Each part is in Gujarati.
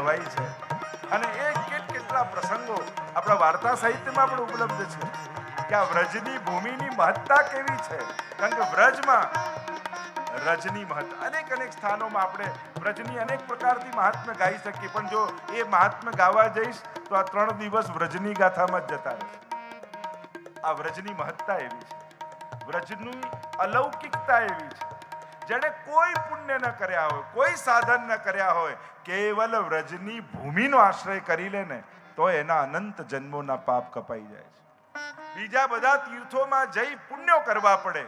કહેવાય છે. અને એ કેટલા પ્રસંગો આપણા વાર્તા સાહિત્યમાં પણ ઉપલબ્ધ છે કે આ વ્રજની ભૂમિની મહત્તા કેવી છે. કારણ કે વ્રજમાં રજની મહત્તા અનેક સ્થાનોમાં આપણે વ્રજની અનેક પ્રકારથી મહાત્મ્ય ગાઈ શકીએ, પણ જો એ મહાત્મ્ય ગાવા જઈશ તો આ 3 દિવસ વ્રજની ગાથામાં જ જતા રહેશે. આ વ્રજની મહત્તા એવી છે, વ્રજની અલૌકિકતા એવી છે. જેને કોઈ પુણ્ય ન કર્યા હોય, કોઈ સાધન ન કર્યા હોય, કેવલ વ્રજની ભૂમિનો આશ્રય કરી લે ને તો એના અનંત જન્મોના પાપ કપાઈ જાય છે. બીજા બધા તીર્થોમાં જઈ પુણ્યો કરવા પડે,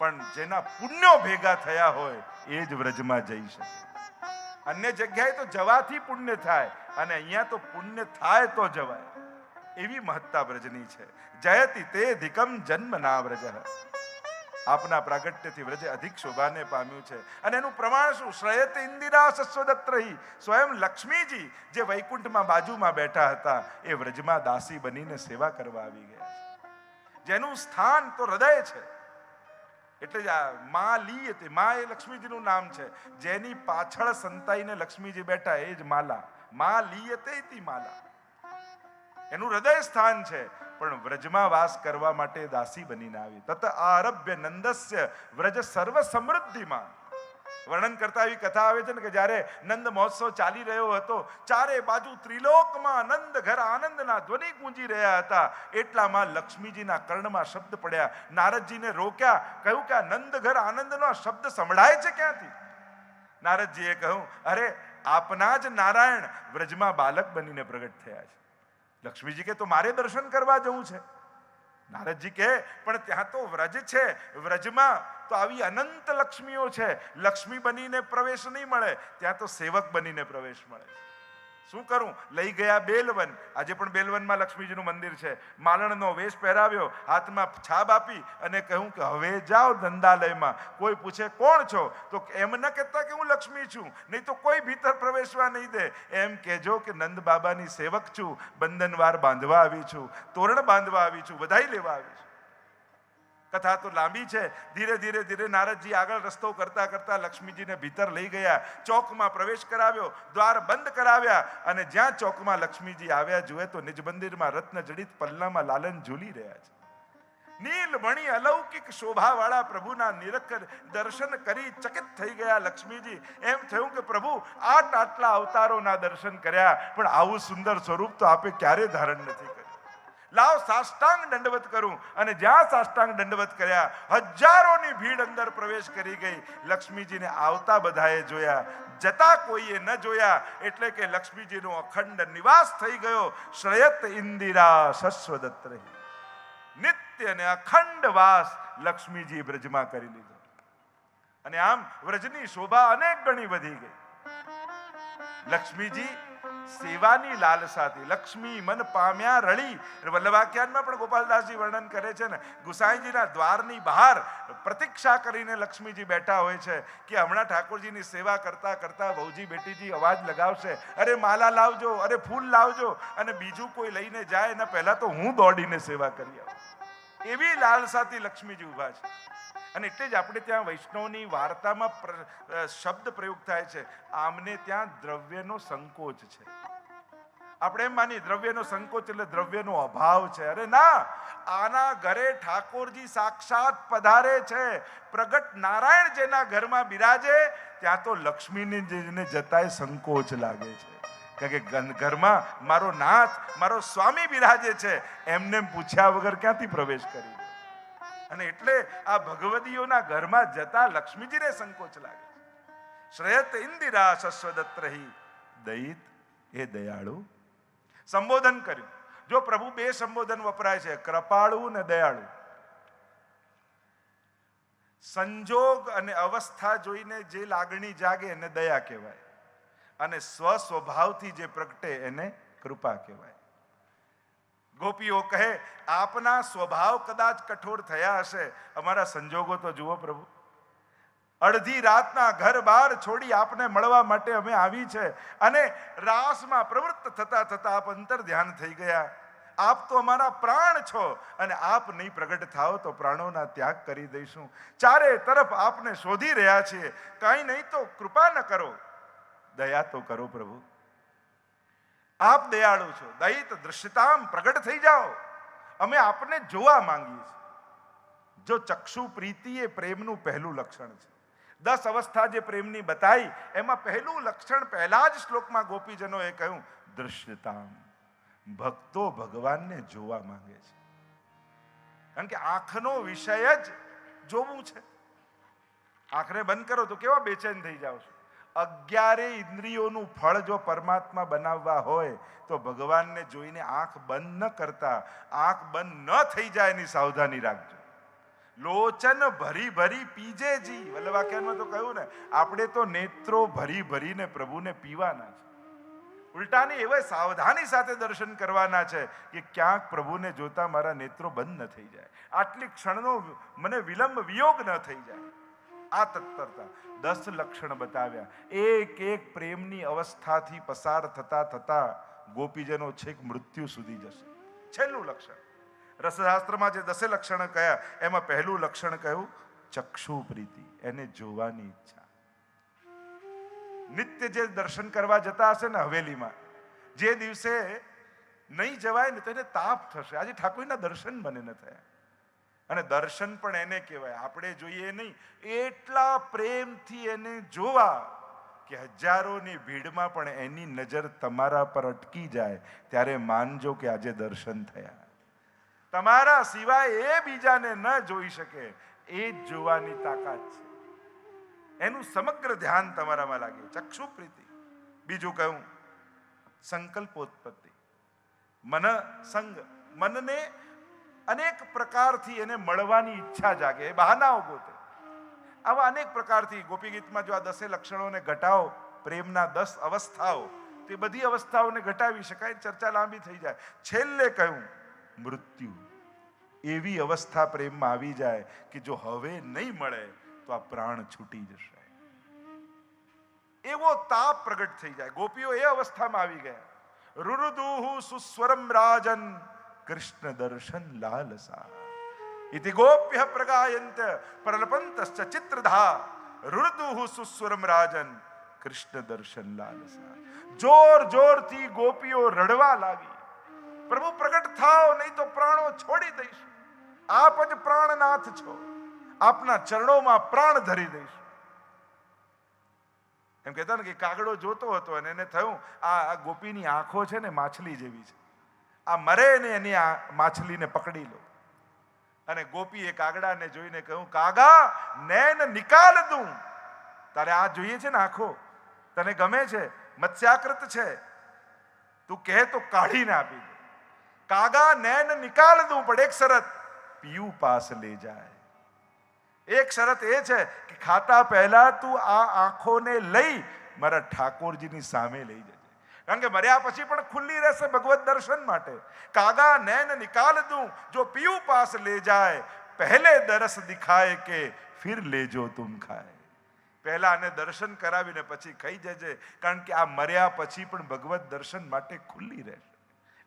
પણ જેના પુણ્યો ભેગા થયા હોય એ જ વ્રજમાં જઈ શકે. અન્ય જગ્યાએ તો જવાથી પુણ્ય થાય અને અહીંયા તો પુણ્ય થાય તો જવાય. એવી મહત્તા વ્રજની છે. જયતિ તે અધિકમ જન્મ ના વ્રજ. આપના પ્રાગટ્યથી વ્રજ અધિક શોભાને પામ્યું છે. અને એનું પ્રમાણ શું? શ્રયત ઇન્દિરા શશ્વદત્રહી. સ્વયં લક્ષ્મીજી જે વૈકુંઠમાં બાજુમાં બેઠા હતા એ વ્રજમાં દાસી બનીને સેવા કરવા આવી ગયા છે. જેનું સ્થાન તો હૃદય છે. એટલે જ આ મા લીયતે, મા એ લક્ષ્મીજીનું નામ છે. જેની પાછળ સંતાઈને લક્ષ્મીજી બેઠા એ જ માલા. મા લીયતે ઇતિ માલા, એનું હૃદય સ્થાન છે. પણ વ્રજમાં વાસ કરવા માટે દાસી બનીને આવી. તત આરભ્ય નંદસ્ય વ્રજ સર્વ સમૃદ્ધિમાં. વર્ણન કરતા એવી કથા આવે છે ને કે જ્યારે નંદ મહોત્સવ ચાલી રહ્યો હતો, ચારે બાજુ ત્રિલોકમાં નંદ ઘર આનંદના ધ્વનિ ગુંજી રહ્યા હતા. એટલામાં લક્ષ્મીજીના કર્ણમાં શબ્દ પડ્યા. નારદજીને રોક્યા, કહ્યું કે આ નંદ ઘર આનંદનો શબ્દ સંભળાય છે ક્યાંથી? નારદજીએ કહ્યું, અરે આપના જ નારાયણ વ્રજમાં બાલક બનીને પ્રગટ થયા છે. લક્ષ્મીજી કે તો મારે દર્શન કરવા જવું છે. નારદજી કહે પણ ત્યાં તો વ્રજ છે, વ્રજમાં તો આવી અનંત લક્ષ્મીઓ છે. લક્ષ્મી બનીને પ્રવેશ નહીં મળે, ત્યાં તો સેવક બનીને પ્રવેશ મળે. શું કરું? લઈ ગયા બેલવન. આજે પણ બેલવનમાં લક્ષ્મીજીનું મંદિર છે. માલણનો વેશ પહેરાવ્યો, હાથમાં છાબ આપી અને કહ્યું કે હવે જાઓ ધંધાલયમાં. કોઈ પૂછે કોણ છો તો એમ ન કહેતા કે હું લક્ષ્મી છું, નહીં તો કોઈ ભીતર પ્રવેશવા નહીં દે. એમ કહેજો કે નંદ બાબાની સેવક છું, બંધનવાર બાંધવા આવી છું, તોરણ બાંધવા આવી છું, વધાઈ લેવા આવી છું. કથા તો લાંબી છે. ધીરે ધીરે નારદજી આગળ રસ્તો કરતા કરતા લક્ષ્મીજીને ભીતર લઈ ગયા. ચોકમાં પ્રવેશ કરાવ્યો, દ્વાર બંધ કરાવ્યા અને જ્યાં ચોકમાં લક્ષ્મીજી આવ્યા જુએ તો નિજ મંદિરમાં રત્ન જડિત પલ્લામાં લાલન ઝૂલી રહ્યા છે. નીલમણી અલૌકિક શોભાવાળા પ્રભુના નિરખર દર્શન કરી ચકિત થઈ ગયા લક્ષ્મીજી. એમ થયું કે પ્રભુ આટલા અવતારોના દર્શન કર્યા, પણ આવું સુંદર સ્વરૂપ તો આપે ક્યારે ધારણ નથી કર્યું. લાવ સાષ્ટાંગ દંડવત કરું. અને જ્યાં સાષ્ટાંગ દંડવત કર્યા, હજારોની ભીડ અંદર પ્રવેશ કરી ગઈ. લક્ષ્મીજીને આવતા બધાએ જોયા, જતા કોઈએ ન જોયા. એટલે કે લક્ષ્મીજીનો અખંડ નિવાસ થઈ ગયો. શ્રયત ઇન્દિરા શશ્વદત્રહી. નિત્ય ને અખંડ વાસ લક્ષ્મીજી વ્રજમાં કરી લીધો. અને આમ વ્રજની શોભા અનેક ગણી વધી ગઈ. લક્ષ્મીજી સેવાની લાલસાથી લક્ષ્મી મન પામ્યા રળી. વલ્લભાખ્યાનમાં પણ ગોપાલદાસજી વર્ણન કરે છે ને, ગુસાઈજીના દ્વારની બહાર પ્રતીક્ષા કરીને લક્ષ્મીજી બેઠા હોય છે કે હમણાં ઠાકોરજીની સેવા કરતા કરતા વહુજી બેટીજી અવાજ લગાવશે, અરે માલા લાવજો, અરે ફૂલ લાવજો, અને બીજું કોઈ લઈને જાય એના પહેલા તો હું દોડીને સેવા કરી આવું. એવી લાલસાથી લક્ષ્મીજી ઉભા છે. અને એટલે જ આપણે ત્યાં વૈષ્ણવની વાર્તામાં શબ્દ પ્રયોગ થાય છે, આમને ત્યાં દ્રવ્યનો સંકોચ છે. આપણે એમ માની દ્રવ્યનો સંકોચ એટલે દ્રવ્યનો અભાવ છે. અરે ના, આના ઘરે ઠાકોરજી સાક્ષાત પધારે છે. પ્રગટ નારાયણ જેના ઘરમાં બિરાજે ત્યાં તો લક્ષ્મીને જતાય સંકોચ લાગે છે. કારણ કે ઘરમાં મારો નાથ, મારો સ્વામી બિરાજે છે, એમને પૂછ્યા વગર ક્યાંથી પ્રવેશ કરી? અને એટલે આ ભગવદીઓના ઘરમાં જતા લક્ષ્મીજીને સંકોચ લાગે. શ્રેયત ઇન્દિરા શશ્વદત્રહી. દયિત એ દયાળુ. સંબોધન કર્યું. જો પ્રભુ બે સંબોધન વપરાય છે, કૃપાળુ ને દયાળુ. સંજોગ અને અવસ્થા જોઈને જે લાગણી જાગે એને દયા કહેવાય, અને સ્વ સ્વભાવથી જે પ્રગટે એને કૃપા કહેવાય. ગોપીઓ કહે આપના સ્વભાવ કદાચ કઠોર થયા હશે, અમારા સંજોગો તો જુઓ પ્રભુ. અડધી રાતના ઘર બહાર છોડી આપને મળવા માટે અમે આવી છે, અને રાસમાં પ્રવૃત્ત થતા થતા આપ અંતર ધ્યાન થઈ ગયા. આપ તો અમારા પ્રાણ છો, અને આપ નહીં પ્રગટ થાઓ તો પ્રાણોના ત્યાગ કરી દઈશું. ચારે તરફ આપને શોધી રહ્યા છીએ, કાંઈ નહીં તો કૃપા ન કરો, દયા તો કરો પ્રભુ. આપ દયાળુ છો, દયિત દૃશ્યતામ, પ્રગટ થઈ જાઓ, અમે આપને જોવા માંગીએ છીએ. જો ચક્ષુ પ્રીતિ એ પ્રેમનું પહેલું લક્ષણ છે. 10 અવસ્થા જે પ્રેમની બતાઈ એમાં પહેલું લક્ષણ પહેલા જ શ્લોકમાં ગોપીજનોએ કહ્યું દૃશ્યતામ. ભક્તો ભગવાનને જોવા માંગે છે, કારણ કે આંખનો વિષય જ જોવું છે. આંખને બંધ કરો તો કેવા બેચેન થઈ જાવ છો. 11 ઇન્દ્રિયોનું ફળ જો પરમાત્મા બનાવવા હોય તો ભગવાનને જોઈને આંખ બંધ ન કરતા, આંખ બંધ ન થઈ જાય એની સાવધાની રાખજો. લોચન ભરી ભરી પીજે જી, વલ્લભાખ્યાનમાં તો કહ્યું ને, આપણે તો નેત્રો ભરી ભરીને પ્રભુને પીવાના છે. ઉલટાની એવા સાવધાની સાથે દર્શન કરવાના છે કે ક્યાંક પ્રભુને જોતા મારા નેત્રો બંધ ન થઈ જાય, આટલી ક્ષણનો મને વિલંબ વિયોગ ન થઈ જાય. આ તત્પરતા 10 લક્ષણ બતાવ્યા. એક એક પ્રેમની અવસ્થાથી પસાર થતા થતા ગોપીજનો છેક મૃત્યુ સુધી જશે. છેલ્લું લક્ષણ રસશાસ્ત્રમાં જે 10 લક્ષણ કયા એમાં પહેલું લક્ષણ કહ્યું ચક્ષુ પ્રીતિ, એને જોવાની ઈચ્છા. નિત્ય જે દર્શન કરવા જતા હશે ને હવેલીમાં, જે દિવસે નહીં જવાય ને તેને તાપ થશે. આજે ઠાકોરના દર્શન મને ન થયા. અને દર્શન પણ એને કહેવાય, આપણે જોઈએ નહીં, એટલા પ્રેમથી એને જોવા કે હજારોની ભીડમાં પણ એની નજર તમારા પર અટકી જાય ત્યારે માનજો કે આજે દર્શન થયા. તમારા સિવાય એ બીજાને ન જોઈ શકે, એ જ જોવાની તાકાત છે. એનું સમગ્ર ધ્યાન તમારામાં લાગે. ચક્ષુ પ્રીતિ. બીજું કહ્યું સંકલ્પોત્પત્તિ. મન સંગ, મનને અનેક પ્રકારથી એને મળવાની ઈચ્છા જાગે, બહાનાઓ ગોતે. આવા અનેક પ્રકારથી ગોપી ગીતમાં જો આ 10 લક્ષણોને ઘટાવો, પ્રેમના 10 અવસ્થાઓ, તે બધી અવસ્થાઓને ઘટાવી શકાય, ચર્ચા લાંબી થઈ જાય. છેલ્લે કહ્યું મૃત્યુ. એવી અવસ્થા પ્રેમમાં આવી જાય કે જો હવે નહીં મળે તો આ પ્રાણ છૂટી જશે. એવો તાપ પ્રગટ થઈ જાય. ગોપીઓ એ અવસ્થામાં આવી ગયા. રુરુદુહુ સુસ્વરમ રાજન કૃષ્ણ દર્શન લાલસા ઇતિ ગોપ્ય પ્રગાયંત પ્રલપંતશ્ચ ચિત્રધા રુરુદુહુ સુસ્વરમ રાજન કૃષ્ણ દર્શન લાલસા. જોર જોરથી ગોપીઓ રડવા લાગી. પ્રભુ પ્રગટ થાઓ, નહીં તો પ્રાણો છોડી દઈશું. આપ જ પ્રાણનાથ છો, આપના ચરણોમાં પ્રાણ ધરી દઈશું. એમ કહેતા ને કે કાગડો જોતો હતો અને એને થયું આ ગોપીની આંખો છે ને માછલી જેવી છે, આ મરે ને એની આ માછલીને પકડી લો. અને ગોપીએ કાગડાને જોઈને કહ્યું કાગા નૈન નિકાલ દઉં. તારે આ જોઈએ છે ને આંખો, તને ગમે છે, મત્સ્યાકૃત છે, તું કહે તો કાઢીને આપી દે. કાગા નૈન નિકાલ દઉં, પણ એક શરત, પીયુ પાસ લે જાય. એક શરત એ છે કે ખાતા પહેલા તું આ આંખોને લઈ મારા ઠાકોરજીની સામે લઈ જજે, કારણ કે મર્યા પછી પણ ખુલ્લી રહેશે ભગવત દર્શન માટે. કાગા નૈન નિકાલ દઉં, જો પીયુ પાસ લે જાય, પહેલે દરસ દિખાય કે ફિર લેજો તુમ ખાય. પહેલા આને દર્શન કરાવીને પછી ખાઈ જજે, કારણ કે આ મર્યા પછી પણ ભગવત દર્શન માટે ખુલ્લી રહેશે.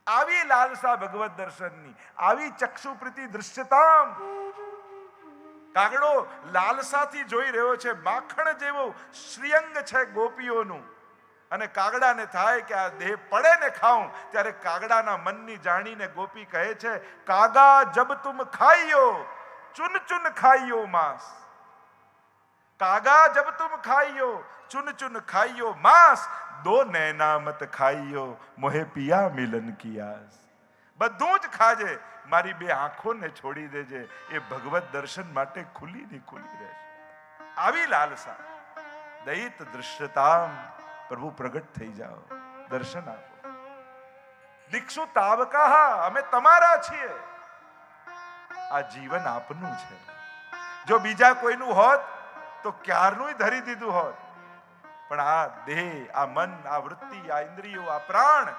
આવી લાલસા ભગવત દર્શનની, આવી ચક્ષુપ્રીતિ દૃશ્યતામ. કાગડો લાલસાથી જોઈ રહ્યો છે, માખણ જેવું શ્રીઅંગ છે ગોપીઓનું, અને કાગડાને થાય કે આ દેહ પડે ને ખાઉં, ત્યારે કાગડાના મનની જાણીને ગોપી કહે છે કાગા જબ તુમ ખાઈયો ચુન ચુન ખાઈયો માંસ. કાગા જબ તુમ ખાઈયો ચુન ચુન ખાઈયો માંસ, દો નૈના મત ખાઈયો મોહે પિયા મિલન કી આસ. બધું જ ખાજે, મારી 2 આંખોને છોડી દેજે, એ ભગવત દર્શન માટે ખુલ્લી ની ખુલ્લી રહેશે. આવી લાલસા. દયિત દૃશ્યતામ. પ્રભુ પ્રગટ થઈ જાઓ, દર્શન આપો. દીક્ષુ તાવકા, અમે તમારા છીએ. આ જીવન આપનું છે. જો બીજા કોઈનું હોત તો ક્યારનું ધરી દીધું હોત, પણ આ દેહ, આ મન, આ વૃત્તિ, આ ઇન્દ્રિયો, આ પ્રાણ,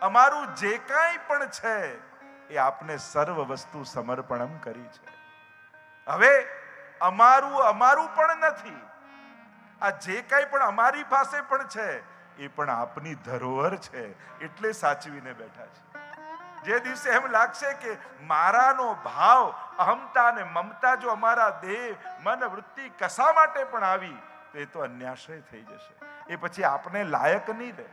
અમારું જે કાંઈ પણ છે એ આપને સર્વ વસ્તુ સમર્પણમ કરી છે. હવે અમારું પણ નથી. આ જે કાંઈ પણ અમારી પાસે પણ છે એ પણ આપની ધરોહર છે, એટલે સાચવીને બેઠા છે. જે દિવસે એમ લાગશે કે મારાનો ભાવ, અહમતા અને મમતા જો અમારા દેહ, મન, વૃત્તિ કશા માટે પણ આવી તો એ તો અન્યાશ્રય થઈ જશે. એ પછી આપને લાયક નહીં રહે.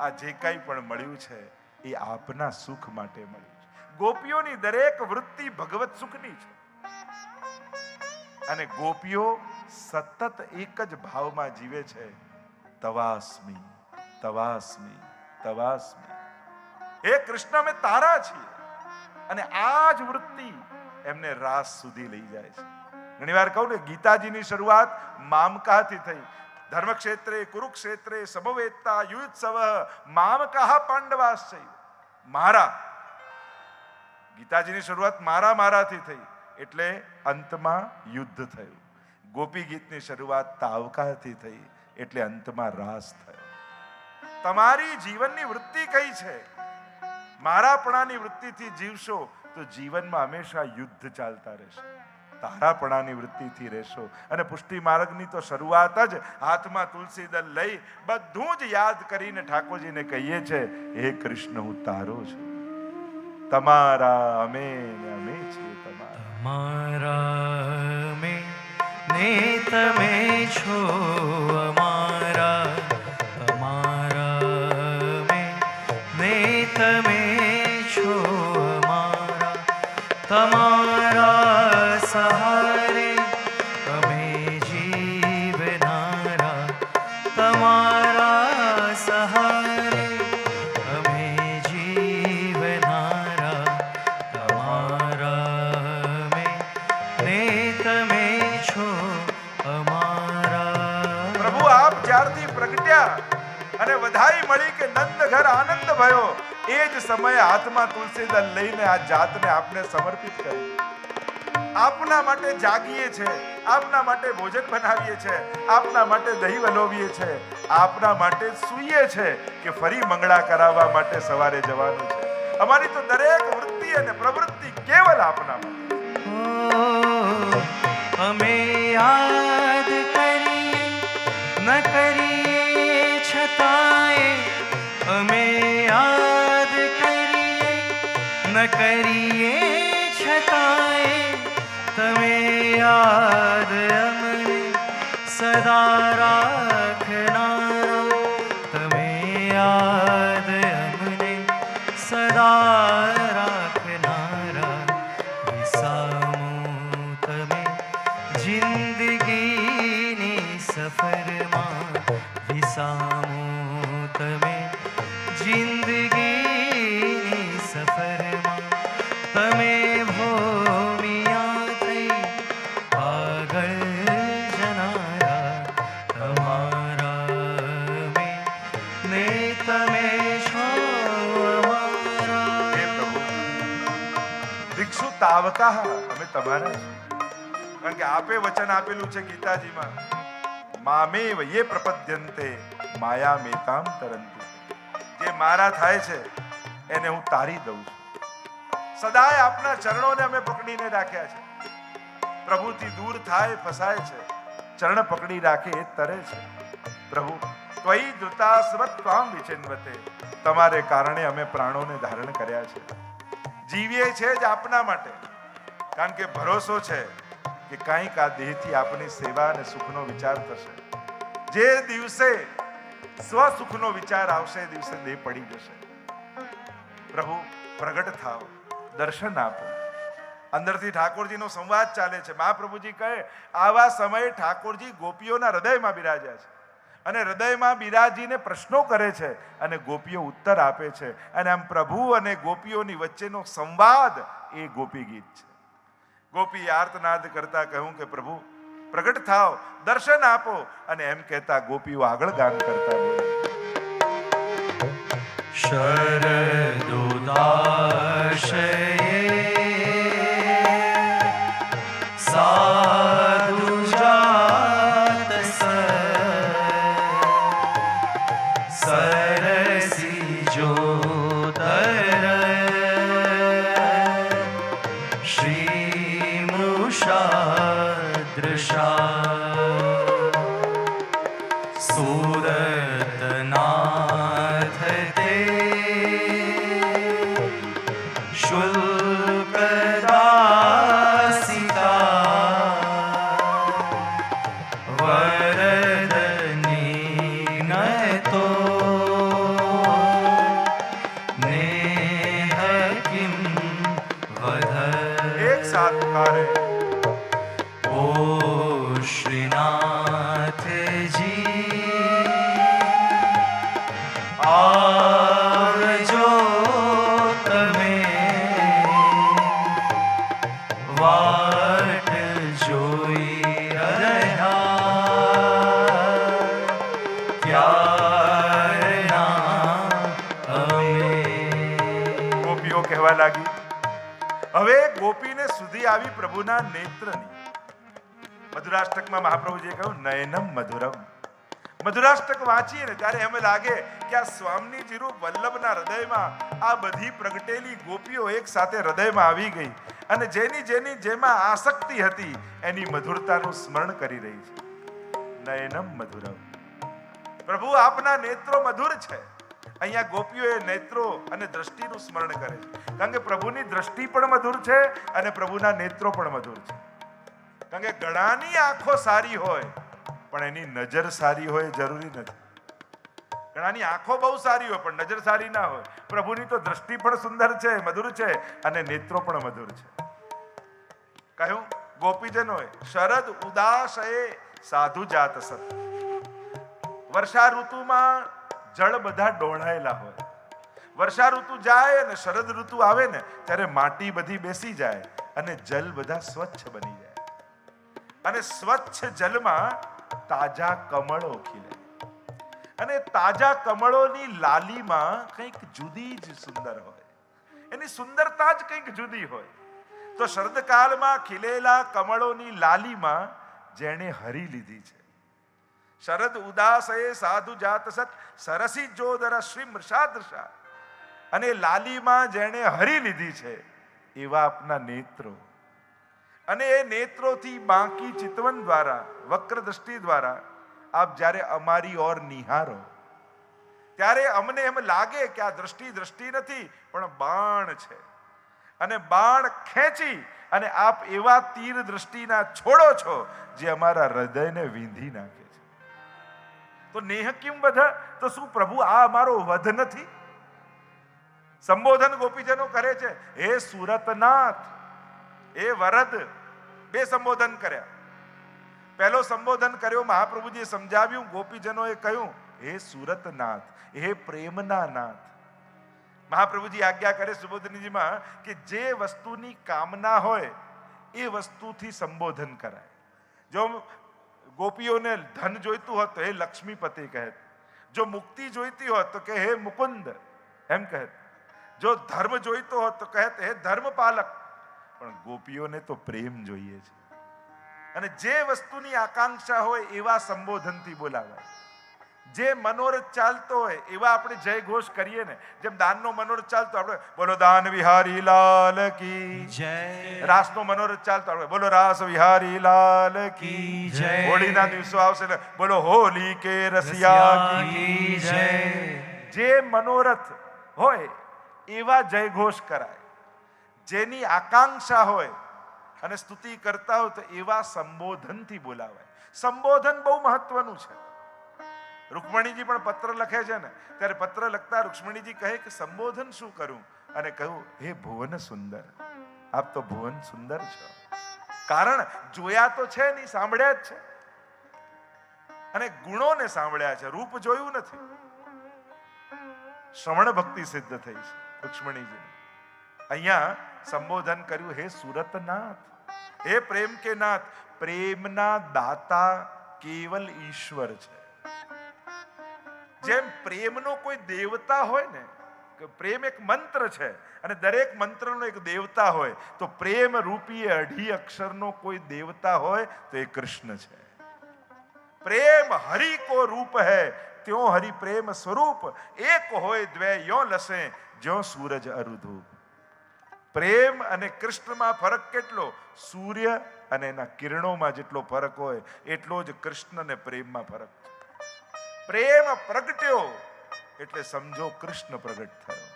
આ જે કંઈ પણ મળ્યું છે એ આપના સુખ માટે મળ્યું છે. ગોપીઓની દરેક વૃત્તિ ભગવત સુખની છે અને ગોપીઓ સતત એક જ ભાવમાં જીવે છે, તવાસ્મી તવાસ્મી તવાસ્મી. હે કૃષ્ણ, અમે તારા છીએ. અને આ જ વૃત્તિ એમને રાસ સુધી લઈ જાય છે. ઘણી વાર કહું ને, ગીતાજીની શરૂઆત મામકાથી થઈ. ધર્મક્ષેત્રે કુરુક્ષેત્રે સમવેત્તા યુત્સવ મામકાહ પાંડવાશ્ચૈવ. મારા, ગીતાજીની શરૂઆત મારાથી થઈ એટલે અંતમાં યુદ્ધ થયું. ગોપી ગીતની શરૂઆત તાવકાથી થઈ એટલે અંતમાં રાસ થયો. તમારી જીવનની વૃત્તિ કઈ છે? મારાપણાની વૃત્તિથી જીવશો તો જીવનમાં હંમેશા યુદ્ધ ચાલતા રહેશે. તારાપણાની વૃત્તિથી રહેશો અને પુષ્ટિ માર્ગની તો શરૂઆત જ હાથમાં તુલસી દળ લઈ બધું જ યાદ કરીને ઠાકોરજીને કહીએ છે, હે કૃષ્ણ, હું તારો છું, તમારા અમે ને અમે છીએ તમારા. અમારા અમે ને તમે છો અમારા, અમારા અમે ને તમે છો અમારા, તમારા સહારે અમે જીવનારા, તમારા સહારે અમે જીવનારા, તમારા અમે ને તમે છો અમારા. પ્રભુ, આપ જ્યારથી પ્રગટ્યા અને વધાઈ મળી કે નંદ ઘર આનંદ ભયો, એ જ સમયે હાથમાં તુલસી દળ લઈને આ જાતને આપને સમર્પિત કરી. આપના માટે જાગીએ છે, આપના માટે ભોજન બનાવીએ છે, આપના માટે દહીં વલોવીએ છે, આપના માટે સૂઈએ છે કે ફરી મંગળા કરાવવા માટે સવારે જવાનું છે. અમારી તો દરેક વૃત્તિ અને પ્રવૃત્તિ કેવલ આપના માટે. અમે યાદ કરીએ ન કરીએ છતાંય, અમે યાદ કરીએ ન કરીએ છતાંય, તમે યાદ અમને સદા રાખનારા, તમે યાદ અમને સદા રાખનારા. વિસામો તમે જિંદગીની સફરમાં, વિસામો તમે જિંદગીની સફરમાં, તમે ભૂમિયા થઈ આગળ જનારા, તમારા અમે ને તમે છો અમારા. હે પ્રભુ, દીક્ષુ તાવકા, અમે તમારા છીએ. કારણ કે આપે વચન આપેલું છે ગીતાજીમાં, મામેવ યે પ્રપદ્યન્તે માયા મેતામ તરંતિ. જે મારા થાય છે એને હું તારી દઉં છું. સદાય આપના ચરણોને અમે પકડીને રાખ્યા છે. પ્રભુથી દૂર થાય ફસાય છે, ચરણ પકડી રાખે એ તરે છે. પ્રભુ, ત્વયી ધૃતાસ્વત ત્વામ વિચિન્વતે. તમારે કારણે અમે પ્રાણોને ધારણ કર્યા છે. જીવીએ છે જ આપના માટે, કારણ કે ભરોસો છે કે કંઈક આ દેહથી આપની સેવા અને સુખનો વિચાર થશે. જે દિવસે સ્વસુખનો વિચાર આવશે એ દિવસે દેહ પડી જશે. પ્રભુ, પ્રગટ થાઓ, દર્શન આપો. અંદરથી ઠાકોરજીનો સંવાદ ચાલે છે. મહાપ્રભુજી કહે, આવા સમયે ઠાકોરજી ગોપીઓના હૃદયમાં બિરાજ્યા છે અને હૃદયમાં બિરાજીને પ્રશ્નો કરે છે અને ગોપીઓ ઉત્તર આપે છે. અને આમ પ્રભુ અને ગોપીઓની વચ્ચેનો સંવાદ એ ગોપી ગીત છે. ગોપી આર્તનાદ કરતા કહ્યું કે પ્રભુ પ્રગટ થાઓ, દર્શન આપો. અને એમ કહેતા ગોપીઓ આગળ ગાન કરતા બોલે, શરદોદાશયે સાધુ જાત સરસી જોદર શ્રી મૃષા દૃશા સુરતનાથ તે શુલ્કદાસિકા વરદની નતો જોઈ રહ્યા ક્યારના અમે. ગોપીઓ કહેવા લાગી. હવે ગોપીને સુધી આવી પ્રભુના નેત્રની. મધુરાષ્ટકમાં મહાપ્રભુજીએ કહ્યું નયનમ મધુરમ. મધુરાષ્ટક વાંચીએ ને ત્યારે એમ લાગે કે આ સ્વામીજી રૂપ વલ્લભના હૃદયમાં આ બધી પ્રગટેલી ગોપીઓ એક સાથે હૃદયમાં આવી ગઈ અને જેની જેમાં આસક્તિ હતી એની મધુરતાનું સ્મરણ કરી રહી છે. નયનમ મધુરમ. પ્રભુ આપના નેત્રો મધુર છે. અહીંયા ગોપીઓએ નેત્રો અને દ્રષ્ટિનું સ્મરણ કરે છે કારણ કે પ્રભુની દ્રષ્ટિ પણ મધુર છે અને પ્રભુના નેત્રો પણ મધુર છે. કારણ કે ઘણાની આંખો સારી હોય પણ એની નજર સારી હોય જરૂરી નથી. ઘણાની આંખો બહુ સારી હોય પણ નજર સારી ના હોય. પ્રભુની તો દ્રષ્ટિ પણ સુંદર છે, મધુર છે અને નેત્રો પણ મધુર છે. કહ્યું ગોપીજનોએ શરદ ઉદાસએ સાધુ જાત સત. વર્ષા ઋતુમાં જળ બધા ડોળાયેલા હોય. વર્ષા ઋતુ જાય અને શરદ ઋતુ આવે ને ત્યારે માટી બધી બેસી જાય અને જલ બધા સ્વચ્છ બની જાય અને સ્વચ્છ જલમાં તાજા કમળો ખીલે અને તાજા કમળોની લાલીમાં કંઈક જુદી જ સુંદર હોય. એની સુંદરતા જ કંઈક જુદી હોય. તો શરદકાળમાં ખીલેલા કમળોની લાલીમાં જેણે હરી લીધી છે. શરદ ઉદાસએ સાધુ જાત સત સરસી જોદરા શ્રી મૃષાદૃષા. અને લાલીમાં જેણે હરી લીધી છે એવા આપના નેત્રો અને એ નેત્રોથી બાંકી ચિતવન દ્વારા વક્ર દ્રષ્ટિ દ્વારા આપ જ્યારે અમારી ઓર નિહારો ત્યારે અમને એમ લાગે કે આ દ્રષ્ટિ નથી પણ બાણ છે અને બાણ ખેંચી અને આપ એવા તીર દ્રષ્ટિના છોડો છો જે અમારા હૃદયને વીંધી નાખે છે. તો નેહ કિમ વધ. તો શું પ્રભુ આ અમારો વધ નથી? સંબોધન ગોપીજનો કરે છે હે સુરતનાથ, હે વરદ. બે સંબોધન કર્યા. પહેલો સંબોધન કર્યો મહાપ્રભુજીએ સમજાવ્યું. ગોપીજનોએ કહ્યું હે સુરતનાથ, હે પ્રેમના નાથ. મહાપ્રભુજી આજ્ઞા કરે સુબોધનીજીમાં કે જે વસ્તુની કામના હોય એ વસ્તુથી સંબોધન કરાય. જો ગોપીઓને ધન જોઈતું હોત તો હે લક્ષ્મીપતિ કહે. જો મુક્તિ જોઈતી હોત તો કે હે મુકુંદ એમ કહે. જો ધર્મ જોઈતો હોત તો કહે હે ધર્મપાલક. પણ ગોપીઓને તો પ્રેમ જોઈએ છે અને જે વસ્તુની આકાંક્ષા હોય એવા સંબોધનથી બોલાવાય. જે મનોરથ ચાલતો હોય એવા આપણે જય ઘોષ કરીએ ને. જેમ દાનનો મનોરથ ચાલતો આપણે બોલો દાન વિહારી લાલ કી જય. રાસનો મનોરથ ચાલતો આપણે બોલો રાસ વિહારી લાલ કી જય. હોળીના દિવસો આવશે એટલે બોલો હોલી કે રસિયા કી જય. જે મનોરથ હોય એવા જય ઘોષ કરાય. જેની આકાંક્ષા હોય અને સ્તુતિ કરતા હોય તો એવા સંબોધનથી બોલાવાય. સંબોધન બહુ મહત્વનું છે. રૂકમણીજી પણ પત્ર લખે છે ને ત્યારે પત્ર લખતા રૂક્ષ્મણીજી કહે કે સંબોધન શું કરું? અને કહ્યું હે ભુવન સુંદર, આપ તો ભુવન સુંદર છો. કારણ જોયા તો છે નહીં, સાંભળ્યા જ છે અને ગુણોને સાંભળ્યા છે, રૂપ જોયું નથી. શ્રવણ ભક્તિ સિદ્ધ થઈ છે રૂક્ષ્મણીજી. અહીંયા સંબોધન કર્યું હે સુરતનાથ, હે પ્રેમ કે નાથ. પ્રેમના દાતા કેવલ ઈશ્વર છે. જેમ પ્રેમનો કોઈ દેવતા હોય ને, કે પ્રેમ એક મંત્ર છે અને દરેક મંત્રનો એક દેવતા હોય, તો પ્રેમ રૂપી 2.5 અક્ષરનો કોઈ દેવતા હોય તો એ કૃષ્ણ છે. પ્રેમ હરિ કો રૂપ હૈ ત્યો હરિ પ્રેમ સ્વરૂપ. એક હોય દ્વે યો લસે જ્યો સૂરજ અરુધૂપ. પ્રેમ અને કૃષ્ણમાં ફરક કેટલો? સૂર્ય અને એના કિરણોમાં જેટલો ફરક હોય એટલો જ કૃષ્ણ અને પ્રેમમાં ફરક છે. પ્રેમ પ્રગટ્યો એટલે સમજો કૃષ્ણ પ્રગટ થયો.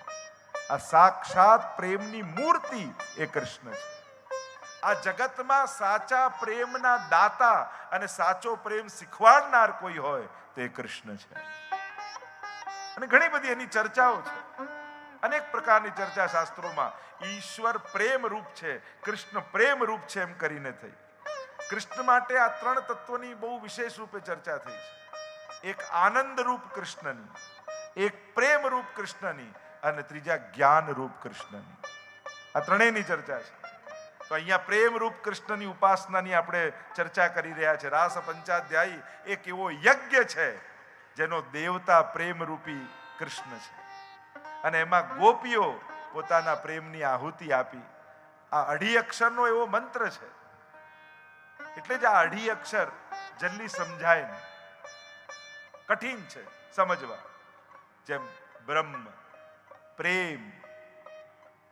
આ સાક્ષાત પ્રેમની મૂર્તિ એ કૃષ્ણ છે. આ જગતમાં સાચા પ્રેમના દાતા અને સાચો પ્રેમ શીખવાડનાર કોઈ હોય તો એ કૃષ્ણ છે. અને ઘણી બધી એની ચર્ચાઓ છે. અનેક પ્રકારની ચર્ચા શાસ્ત્રોમાં. ઈશ્વર પ્રેમ રૂપ છે, કૃષ્ણ પ્રેમ રૂપ છે એમ કરીને થઈ. કૃષ્ણ માટે આ 3 તત્વોની બહુ વિશેષ રૂપે ચર્ચા થઈ છે. એક આનંદ રૂપ કૃષ્ણની, એક પ્રેમ રૂપ કૃષ્ણની અને ત્રીજા જ્ઞાન રૂપ કૃષ્ણની. આ ત્રણેયની ચર્ચા છે. તો અહીંયા પ્રેમરૂપ કૃષ્ણની ઉપાસનાની આપણે ચર્ચા કરી રહ્યા છે. રાસ પંચાધ્યાયી એક એવો યજ્ઞ છે જેનો દેવતા પ્રેમરૂપી કૃષ્ણ છે, અને એમાં ગોપીઓ પોતાના પ્રેમની આહુતિ આપી. આ 2 અક્ષરનો એવો મંત્ર છે, એટલે જ આ 2 અક્ષર જલ્દી સમજાય નહીં, કઠિન છે સમજવા. જેમ બ્રહ્મ, પ્રેમ,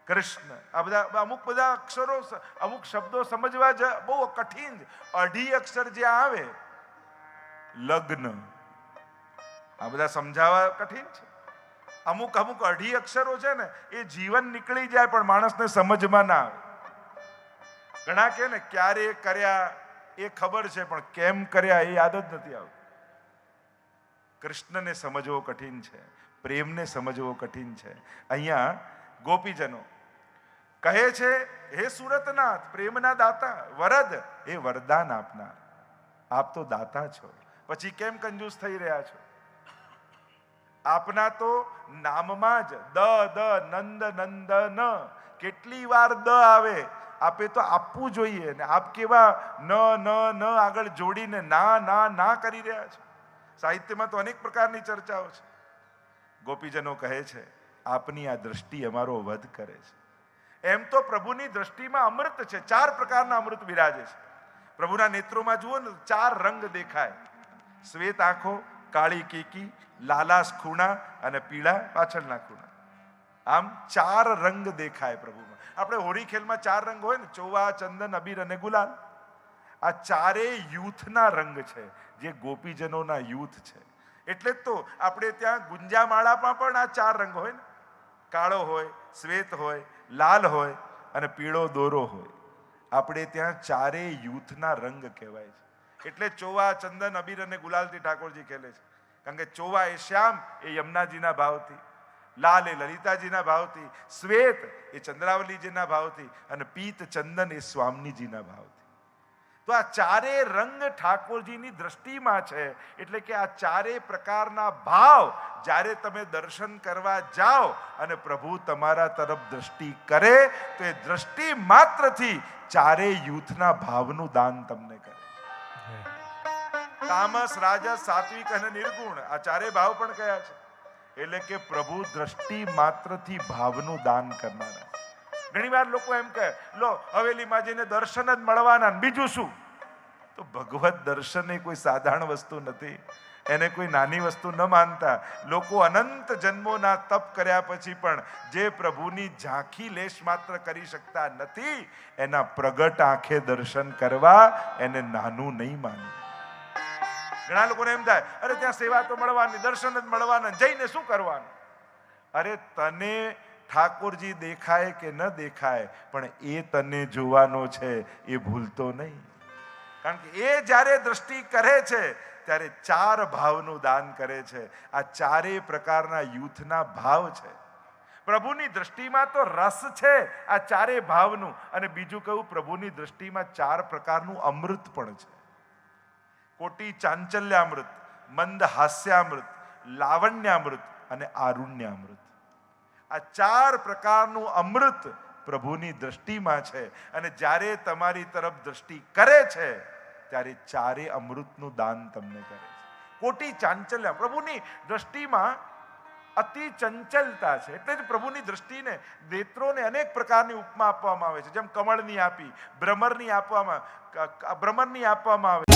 કૃષ્ણ, આ બધા અમુક બધા અક્ષરો, અમુક શબ્દો સમજવા બહુ કઠિન છે. 2 અક્ષર જે આવે, લગ્ન, આ બધા સમજાવવા કઠિન છે. અમુક 2 અક્ષરો છે ને, એ જીવન નીકળી જાય પણ માણસને સમજમાં ના આવે. ઘણા કે ને ક્યારે કર્યા એ ખબર છે, પણ કેમ કર્યા એ યાદ જ નથી આવતું. કૃષ્ણને સમજવો કઠિન છે, પ્રેમને સમજવો કઠિન છે. અહીંયા ગોપીજનો કહે છે, હે સુરતનાથ, પ્રેમના દાતા, વરદ, એ વરદાન આપનાર, આપ તો દાતા છો, પછી કેમ કંજૂસ થઈ રહ્યા છો? આપના તો નામમાં જ નંદ નંદન, કેટલી વાર દ આવે, આપે તો આપવું જોઈએ ને આપ કેવા ન આગળ જોડીને ના કરી રહ્યા છો. સાહિત્યમાં તો અનેક પ્રકારની ચર્ચાઓ છે. ગોપીજનો કહે છે, આપની આ દ્રષ્ટિ અમારો વધ કરે છે. એમ તો પ્રભુની દ્રષ્ટિમાં અમૃત છે, 4 પ્રકારના અમૃત બિરાજે છે. પ્રભુના નેત્રોમાં જુઓ ને 4 રંગ દેખાય: શ્વેત આંખો, કાળી કીકી, લાલાશ ખૂણા અને પીળા પાછળના ખૂણા. આમ 4 રંગ દેખાય પ્રભુમાં. આપણે હોળી ખેલમાં 4 રંગ હોય ને, ચોવા, ચંદન, અબીર અને ગુલાલ. આ 4 યુથના રંગ છે, જે ગોપીજનોના યુથ છે. એટલે જ તો આપણે ત્યાં ગુંજામાળામાં પણ આ 4 રંગ હોય ને, કાળો હોય, શ્વેત હોય, લાલ હોય અને પીળો દોરો હોય. આપણે ત્યાં 4 યુથના રંગ કહેવાય છે. એટલે ચોવા, ચંદન, અબીર અને ગુલાલથી ઠાકોરજી ખેલે છે. કારણ કે ચોવા એ શ્યામ, એ યમુનાજીના ભાવથી, લાલ એ લલિતાજીના ભાવથી, શ્વેત એ ચંદ્રાવલીજીના ભાવથી અને પીત ચંદન એ સ્વામીજીના ભાવથી. તો આ 4 રંગ ઠાકોરજીની દ્રષ્ટિમાં છે. એટલે કે આ 4 પ્રકારના ભાવ જ્યારે તમે દર્શન કરવા જાઓ અને પ્રભુ તમારા તરફ દ્રષ્ટિ કરે, તો એ દ્રષ્ટિ માત્રથી 4 યુથના ભાવનું દાન તમને કરે. તામસ, રાજસ, સાત્વિક અને નિર્ગુણ, આ 4 ભાવ પણ કયા છે. એટલે કે પ્રભુ દ્રષ્ટિ માત્રથી ભાવનું દાન કરનારા. ઘણી વાર લોકો એમ કહે, લો હવેલીમાં જઈને દર્શન જ મળવાના, બીજું શું? તો ભગવત દર્શન એ કોઈ સાધારણ વસ્તુ નથી, એને કોઈ નાની વસ્તુ ન માનતા. લોકો અનંત જન્મોના તપ કર્યા પછી પણ જે પ્રભુની ઝાંખી લેશ માત્ર કરી શકતા નથી, એના પ્રગટ આંખે દર્શન કરવા એને નાનું નહીં માનવું. ઘણા લોકોને એમ થાય, અરે ત્યાં સેવા તો મળવાની, દર્શન જ મળવાના, જઈને શું કરવાનું? અરે તને ઠાકોરજી દેખાય કે ન દેખાય, પણ એ તને જોવાનો છે, એ ભૂલતો નહીં. કારણ કે એ જ્યારે દ્રષ્ટિ કરે છે ત્યારે 4 ભાવનું દાન કરે છે. આ 4 પ્રકારના યુથના ભાવ છે. પ્રભુની દ્રષ્ટિમાં તો રસ છે આ 4 ભાવનું. અને બીજું કહું, પ્રભુની દ્રષ્ટિમાં 4 પ્રકારનું અમૃત પણ છે. કોટી ચાંચલ્યામૃત, મંદ હાસ્યામૃત, લાવણ્યામૃત અને આરુણ્યામૃત. આ 4 પ્રકારનું અમૃત પ્રભુની દ્રષ્ટિમાં છે. અને જ્યારે તમારી તરફ દ્રષ્ટિ કરે છે ત્યારે 4 અમૃતનું દાન તમને કરે છે. કોટી ચાંચલ્ય, પ્રભુની દ્રષ્ટિમાં અતિ ચંચલતા છે. એટલે જ પ્રભુની દ્રષ્ટિને, નેત્રોને અનેક પ્રકારની ઉપમા આપવામાં આવે છે. જેમ કમળની આપી, ભ્રમરની આપવામાં આવે.